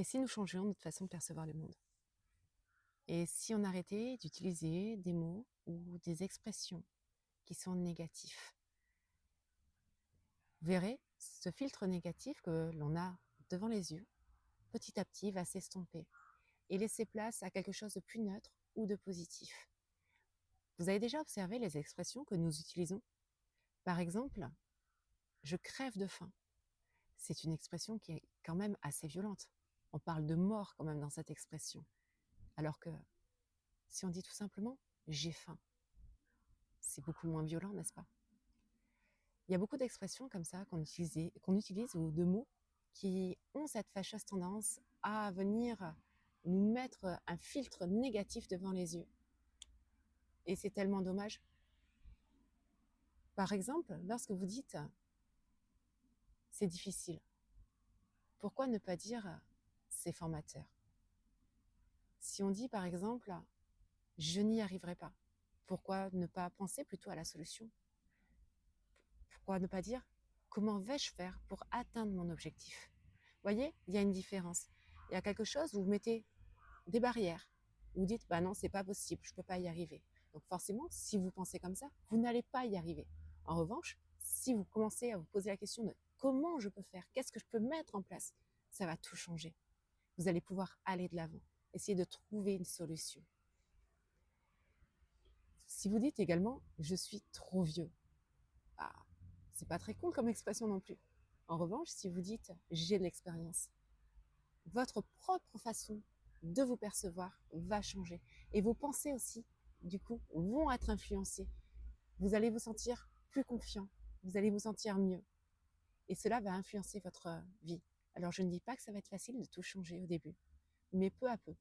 Et si nous changions notre façon de percevoir le monde? Et si on arrêtait d'utiliser des mots ou des expressions qui sont négatifs? Vous verrez, ce filtre négatif que l'on a devant les yeux, petit à petit va s'estomper et laisser place à quelque chose de plus neutre ou de positif. Vous avez déjà observé les expressions que nous utilisons? Par exemple, je crève de faim. C'est une expression qui est quand même assez violente. On parle de mort quand même dans cette expression. Alors que si on dit tout simplement j'ai faim, c'est beaucoup moins violent, n'est-ce pas? Il y a beaucoup d'expressions comme ça qu'on utilise ou de mots qui ont cette fâcheuse tendance à venir nous mettre un filtre négatif devant les yeux. Et c'est tellement dommage. Par exemple, lorsque vous dites c'est difficile, pourquoi ne pas dire c'est formateur? Si on dit par exemple je n'y arriverai pas, pourquoi ne pas penser plutôt à la solution? Pourquoi ne pas dire comment vais-je faire pour atteindre mon objectif? Vous voyez, il y a une différence. Il y a quelque chose où vous mettez des barrières. Vous dites, bah non, c'est pas possible, je peux pas y arriver. Donc forcément, si vous pensez comme ça, vous n'allez pas y arriver. En revanche, si vous commencez à vous poser la question de comment je peux faire, qu'est-ce que je peux mettre en place, ça va tout changer. Vous allez pouvoir aller de l'avant, essayer de trouver une solution. Si vous dites également, je suis trop vieux, bah, c'est pas très cool comme expression non plus. En revanche, si vous dites j'ai de l'expérience, votre propre façon de vous percevoir va changer. Et vos pensées aussi, du coup, vont être influencées. Vous allez vous sentir plus confiant, vous allez vous sentir mieux. Et cela va influencer votre vie. Alors je ne dis pas que ça va être facile de tout changer au début, mais peu à peu,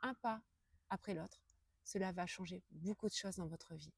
un pas après l'autre, cela va changer beaucoup de choses dans votre vie.